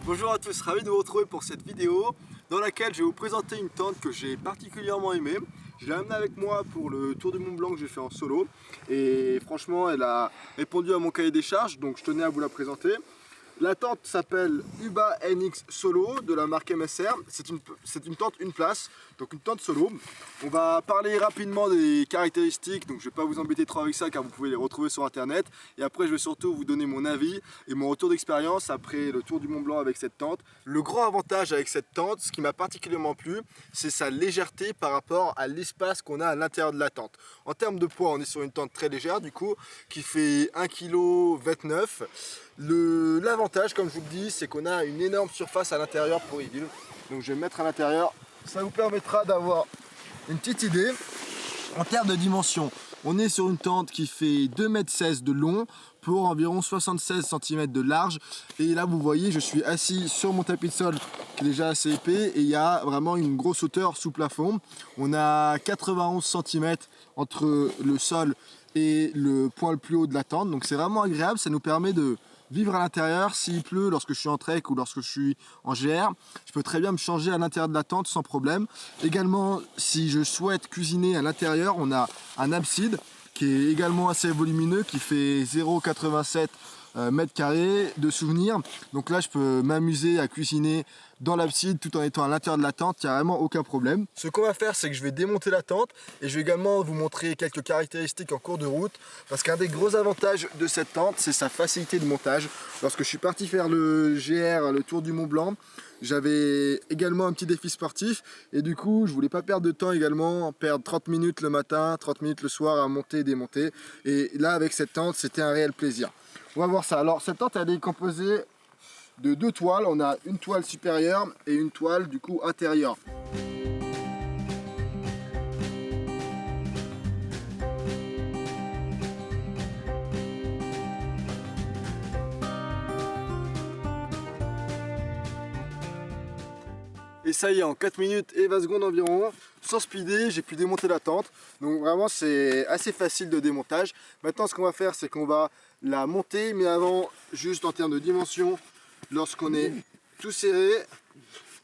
Bonjour à tous, ravi de vous retrouver pour cette vidéo dans laquelle je vais vous présenter une tente que j'ai particulièrement aimée. Je l'ai amenée avec moi pour le tour du Mont Blanc que j'ai fait en solo et franchement elle a répondu à mon cahier des charges, donc je tenais à vous la présenter. La tente s'appelle Uba NX Solo de la marque MSR. C'est une tente une place, donc une tente solo. On va parler rapidement des caractéristiques, donc je ne vais pas vous embêter trop avec ça car vous pouvez les retrouver sur internet. Et après je vais surtout vous donner mon avis et mon retour d'expérience après le tour du Mont Blanc avec cette tente. Le grand avantage avec cette tente, ce qui m'a particulièrement plu, c'est sa légèreté par rapport à l'espace qu'on a à l'intérieur de la tente. En termes de poids, on est sur une tente très légère du coup, qui fait 1,29 kg. L'avantage, comme je vous le dis, c'est qu'on a une énorme surface à l'intérieur pour y vivre. Donc je vais me mettre à l'intérieur. Ça vous permettra d'avoir une petite idée. En termes de dimension, on est sur une tente qui fait 2,16 m de long pour environ 76 cm de large. Et là, vous voyez, je suis assis sur mon tapis de sol qui est déjà assez épais et il y a vraiment une grosse hauteur sous plafond. On a 91 cm entre le sol et le point le plus haut de la tente. Donc c'est vraiment agréable, ça nous permet de vivre à l'intérieur. S'il pleut, lorsque je suis en trek ou lorsque je suis en GR, je peux très bien me changer à l'intérieur de la tente sans problème. Également, si je souhaite cuisiner à l'intérieur, on a un abside qui est également assez volumineux, qui fait 0,87 mètres carrés de souvenirs. Donc là, je peux m'amuser à cuisiner dans l'abside tout en étant à l'intérieur de la tente, il n'y a vraiment aucun problème. Ce qu'on va faire, c'est que je vais démonter la tente et je vais également vous montrer quelques caractéristiques en cours de route, parce qu'un des gros avantages de cette tente, c'est sa facilité de montage. Lorsque je suis parti faire le GR, le tour du Mont Blanc, j'avais également un petit défi sportif et du coup je voulais pas perdre de temps également, perdre 30 minutes le matin, 30 minutes le soir à monter et démonter, et là avec cette tente c'était un réel plaisir. On va voir ça. Alors cette tente elle est composée de deux toiles, on a une toile supérieure et une toile du coup intérieure. Et ça y est, en 4 minutes et 20 secondes environ, sans speeder, j'ai pu démonter la tente. Donc vraiment c'est assez facile de démontage. Maintenant ce qu'on va faire, c'est qu'on va la monter, mais avant, juste en termes de dimension, lorsqu'on est tout serré,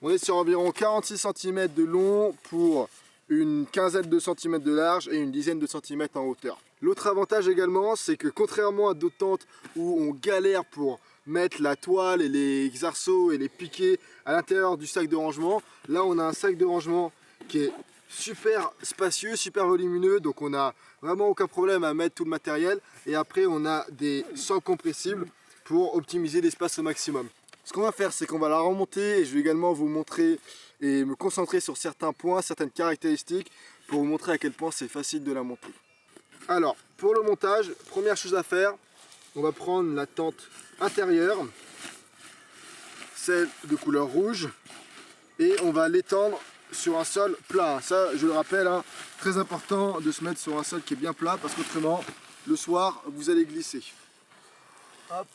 on est sur environ 46 cm de long pour une quinzaine de centimètres de large et une dizaine de centimètres en hauteur. L'autre avantage également, c'est que contrairement à d'autres tentes où on galère pour mettre la toile et les arceaux et les piquets à l'intérieur du sac de rangement, là on a un sac de rangement qui est super spacieux, super volumineux, donc on n'a vraiment aucun problème à mettre tout le matériel. Et après on a des sacs compressibles pour optimiser l'espace au maximum. Ce qu'on va faire, c'est qu'on va la remonter et je vais également vous montrer et me concentrer sur certains points, certaines caractéristiques pour vous montrer à quel point c'est facile de la monter. Alors, pour le montage, première chose à faire, on va prendre la tente intérieure, celle de couleur rouge, et on va l'étendre sur un sol plat. Ça, je le rappelle, hein, très important de se mettre sur un sol qui est bien plat parce qu'autrement, le soir, vous allez glisser. Hop.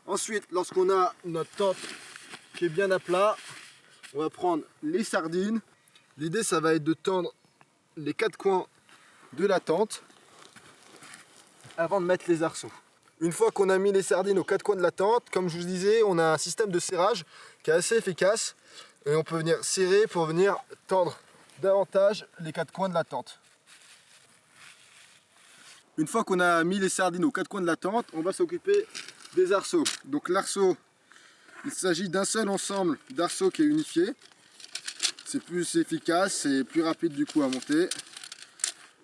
Ensuite, lorsqu'on a notre tente qui est bien à plat, on va prendre les sardines. L'idée, ça va être de tendre les quatre coins de la tente avant de mettre les arceaux. Une fois qu'on a mis les sardines aux quatre coins de la tente, comme je vous disais, on a un système de serrage qui est assez efficace et on peut venir serrer pour venir tendre davantage les quatre coins de la tente. Une fois qu'on a mis les sardines aux quatre coins de la tente, on va s'occuper des arceaux. Donc l'arceau, il s'agit d'un seul ensemble d'arceaux qui est unifié. C'est plus efficace, c'est plus rapide du coup à monter.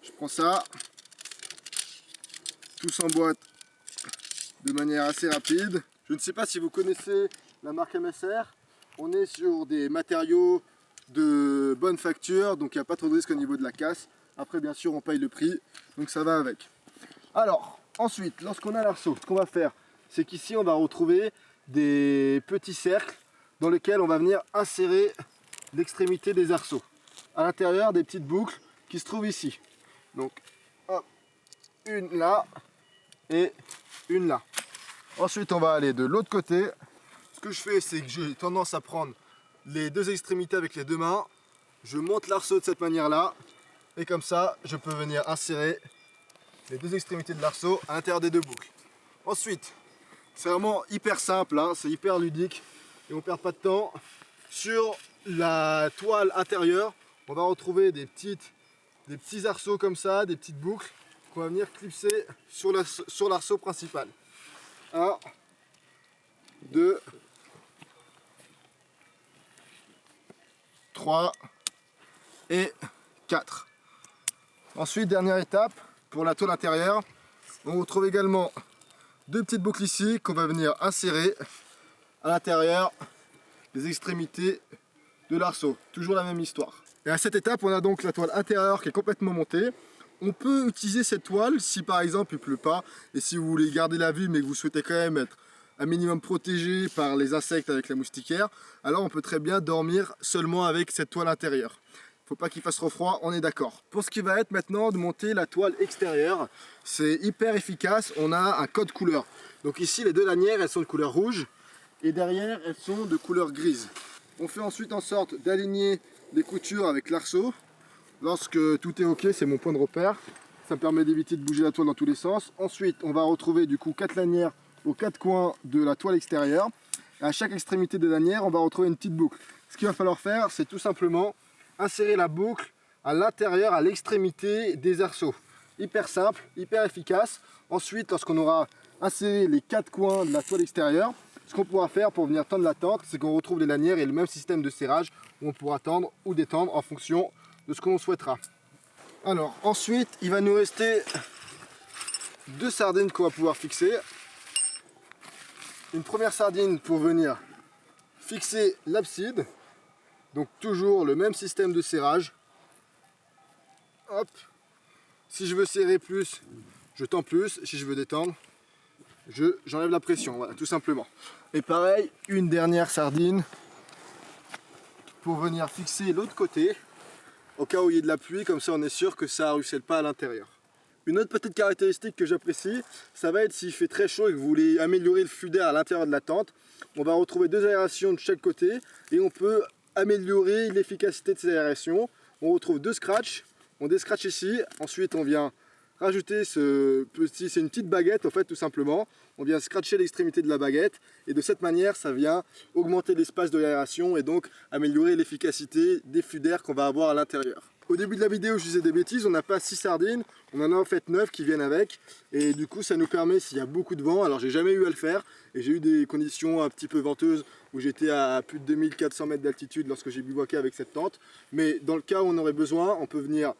Je prends ça, tout s'emboîte de manière assez rapide. Je ne sais pas si vous connaissez la marque MSR. On est sur des matériaux de bonne facture, donc il n'y a pas trop de risque au niveau de la casse. Après bien sûr on paye le prix, donc ça va avec. Alors ensuite, lorsqu'on a l'arceau, ce qu'on va faire, c'est qu'ici on va retrouver des petits cercles dans lesquels on va venir insérer l'extrémité des arceaux. À l'intérieur des petites boucles qui se trouvent ici. Donc hop, une là et une là. Ensuite on va aller de l'autre côté. Ce que je fais, c'est que j'ai tendance à prendre les deux extrémités avec les deux mains. Je monte l'arceau de cette manière là. Et comme ça, je peux venir insérer les deux extrémités de l'arceau à l'intérieur des deux boucles. Ensuite, c'est vraiment hyper simple, hein, c'est hyper ludique. Et on perd pas de temps. Sur la toile intérieure, on va retrouver des petits arceaux comme ça, des petites boucles qu'on va venir clipser sur l'arceau principal. 1, 2, 3 et 4. Ensuite, dernière étape, pour la toile intérieure, on retrouve également deux petites boucles ici qu'on va venir insérer à l'intérieur des extrémités de l'arceau. Toujours la même histoire. Et à cette étape, on a donc la toile intérieure qui est complètement montée. On peut utiliser cette toile si par exemple il ne pleut pas et si vous voulez garder la vue mais que vous souhaitez quand même être un minimum protégé par les insectes avec la moustiquaire, alors on peut très bien dormir seulement avec cette toile intérieure. Faut pas qu'il fasse trop froid, on est d'accord. Pour ce qui va être maintenant de monter la toile extérieure, c'est hyper efficace, on a un code couleur. Donc ici les deux lanières elles sont de couleur rouge et derrière elles sont de couleur grise. On fait ensuite en sorte d'aligner les coutures avec l'arceau. Lorsque tout est ok, c'est mon point de repère. Ça me permet d'éviter de bouger la toile dans tous les sens. Ensuite on va retrouver du coup 4 lanières aux 4 coins de la toile extérieure. Et à chaque extrémité de lanière on va retrouver une petite boucle. Ce qu'il va falloir faire c'est tout simplement insérer la boucle à l'intérieur, à l'extrémité des arceaux. Hyper simple, hyper efficace. Ensuite, lorsqu'on aura inséré les 4 coins de la toile extérieure, ce qu'on pourra faire pour venir tendre la tente, c'est qu'on retrouve les lanières et le même système de serrage où on pourra tendre ou détendre en fonction de ce que l'on souhaitera. Alors ensuite, il va nous rester 2 sardines qu'on va pouvoir fixer. Une première sardine pour venir fixer l'abside. Donc toujours le même système de serrage. Hop. Si je veux serrer plus, je tends plus. Si je veux détendre, j'enlève la pression. Voilà, tout simplement. Et pareil, une dernière sardine pour venir fixer l'autre côté. Au cas où il y ait de la pluie, comme ça on est sûr que ça ne ruisselle pas à l'intérieur. Une autre petite caractéristique que j'apprécie, ça va être s'il fait très chaud et que vous voulez améliorer le flux d'air à l'intérieur de la tente. On va retrouver 2 aérations de chaque côté et on peut améliorer l'efficacité de ces aérations. On retrouve 2 scratchs, on descratch ici, ensuite on vient rajouter c'est une petite baguette en fait tout simplement. On vient scratcher l'extrémité de la baguette et de cette manière ça vient augmenter l'espace de l'aération et donc améliorer l'efficacité des flux d'air qu'on va avoir à l'intérieur. Au début de la vidéo je disais des bêtises, on n'a pas 6 sardines, on en a en fait 9 qui viennent avec et du coup ça nous permet, s'il y a beaucoup de vent, alors j'ai jamais eu à le faire et j'ai eu des conditions un petit peu venteuses où j'étais à plus de 2400 mètres d'altitude lorsque j'ai bivouaqué avec cette tente, mais dans le cas où on aurait besoin, on peut venir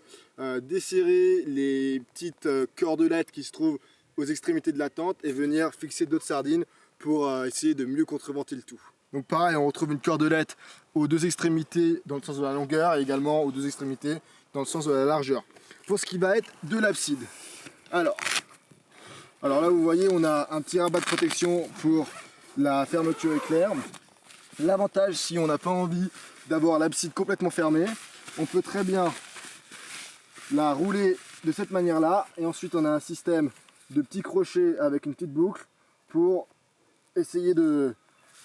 desserrer les petites cordelettes qui se trouvent aux extrémités de la tente et venir fixer d'autres sardines pour essayer de mieux contreventer le tout. Donc pareil, on retrouve une cordelette aux 2 extrémités dans le sens de la longueur et également aux 2 extrémités dans le sens de la largeur. Pour ce qui va être de l'abside. Alors là vous voyez on a un petit rabat de protection pour la fermeture éclair. L'avantage si on n'a pas envie d'avoir l'abside complètement fermée, on peut très bien la rouler de cette manière là et ensuite on a un système de petits crochets avec une petite boucle pour essayer de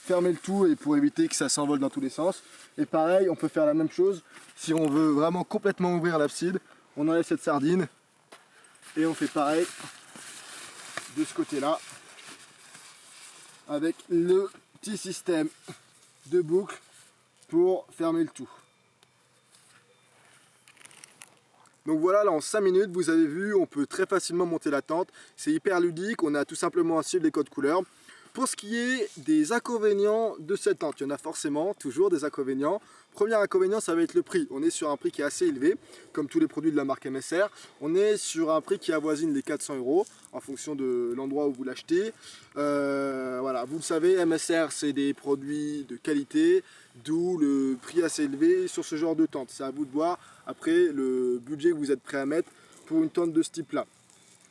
fermer le tout et pour éviter que ça s'envole dans tous les sens. Et pareil, on peut faire la même chose si on veut vraiment complètement ouvrir l'abside. On enlève cette sardine et on fait pareil de ce côté là avec le petit système de boucle pour fermer le tout. Donc voilà, là en 5 minutes, vous avez vu, on peut très facilement monter la tente. C'est hyper ludique, on a tout simplement à suivre les codes couleurs. Pour ce qui est des inconvénients de cette tente, il y en a forcément, toujours des inconvénients. Premier inconvénient, ça va être le prix. On est sur un prix qui est assez élevé, comme tous les produits de la marque MSR. On est sur un prix qui avoisine les 400 € en fonction de l'endroit où vous l'achetez. Voilà, vous le savez, MSR, c'est des produits de qualité, d'où le prix assez élevé sur ce genre de tente. C'est à vous de voir après le budget que vous êtes prêt à mettre pour une tente de ce type-là.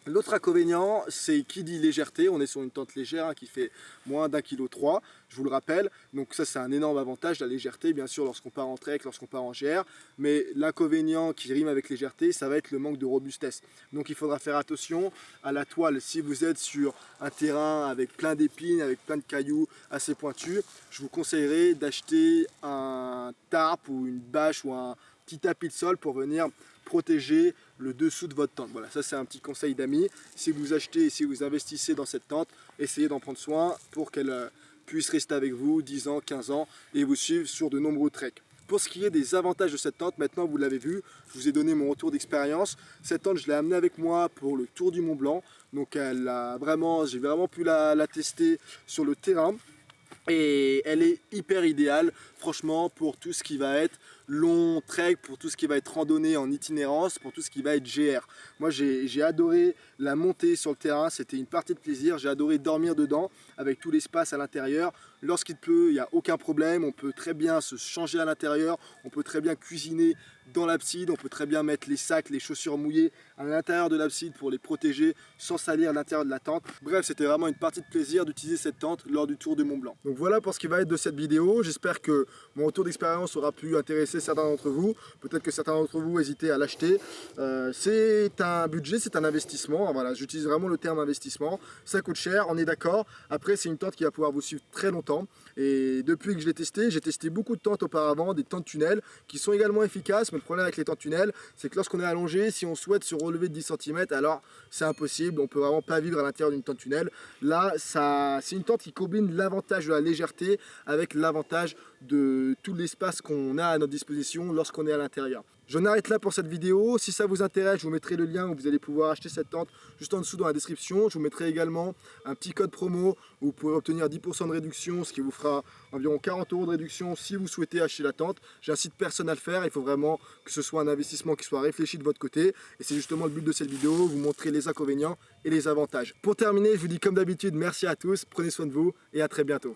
L'autre inconvénient, c'est qui dit légèreté. On est sur une tente légère qui fait moins d'1,3 kg, je vous le rappelle. Donc ça, c'est un énorme avantage, la légèreté, bien sûr, lorsqu'on part en trek, lorsqu'on part en GR. Mais l'inconvénient qui rime avec légèreté, ça va être le manque de robustesse. Donc il faudra faire attention à la toile. Si vous êtes sur un terrain avec plein d'épines, avec plein de cailloux assez pointus, je vous conseillerais d'acheter un tarp ou une bâche ou un petit tapis de sol pour venir protéger le dessous de votre tente. Voilà, ça c'est un petit conseil d'amis. Si vous achetez et si vous investissez dans cette tente, essayez d'en prendre soin pour qu'elle puisse rester avec vous 10 ans, 15 ans et vous suivre sur de nombreux treks. Pour ce qui est des avantages de cette tente, maintenant vous l'avez vu, je vous ai donné mon retour d'expérience. Cette tente, je l'ai amenée avec moi pour le Tour du Mont Blanc. Donc j'ai vraiment pu la tester sur le terrain. Et elle est hyper idéale, franchement, pour tout ce qui va être long trek, pour tout ce qui va être randonnée en itinérance, pour tout ce qui va être GR. Moi, j'ai adoré la montée sur le terrain, c'était une partie de plaisir. J'ai adoré dormir dedans, avec tout l'espace à l'intérieur. Lorsqu'il pleut, il n'y a aucun problème, on peut très bien se changer à l'intérieur, on peut très bien cuisiner dans l'abside, on peut très bien mettre les sacs, les chaussures mouillées à l'intérieur de l'abside pour les protéger sans salir l'intérieur de la tente. Bref, c'était vraiment une partie de plaisir d'utiliser cette tente lors du Tour du Mont Blanc. Donc voilà pour ce qui va être de cette vidéo. J'espère que mon retour d'expérience aura pu intéresser certains d'entre vous. Peut-être que certains d'entre vous hésitaient à l'acheter. C'est un budget, c'est un investissement. Voilà, j'utilise vraiment le terme investissement. Ça coûte cher, on est d'accord. Après, c'est une tente qui va pouvoir vous suivre très longtemps. Et depuis que je l'ai testé, j'ai testé beaucoup de tentes auparavant, des tentes tunnels qui sont également efficaces. Mais le problème avec les tentes tunnels, c'est que lorsqu'on est allongé, si on souhaite se relever de 10 cm, alors c'est impossible. On peut vraiment pas vivre à l'intérieur d'une tente tunnel. Là, c'est une tente qui combine l'avantage de la légèreté avec l'avantage de tout l'espace qu'on a à notre disposition lorsqu'on est à l'intérieur. J'en arrête là pour cette vidéo. Si ça vous intéresse, je vous mettrai le lien où vous allez pouvoir acheter cette tente juste en dessous dans la description. Je vous mettrai également un petit code promo où vous pourrez obtenir 10% de réduction, ce qui vous fera environ 40 € de réduction si vous souhaitez acheter la tente. J'incite personne à le faire, il faut vraiment que ce soit un investissement qui soit réfléchi de votre côté. Et c'est justement le but de cette vidéo, vous montrer les inconvénients et les avantages. Pour terminer, je vous dis comme d'habitude, merci à tous, prenez soin de vous et à très bientôt.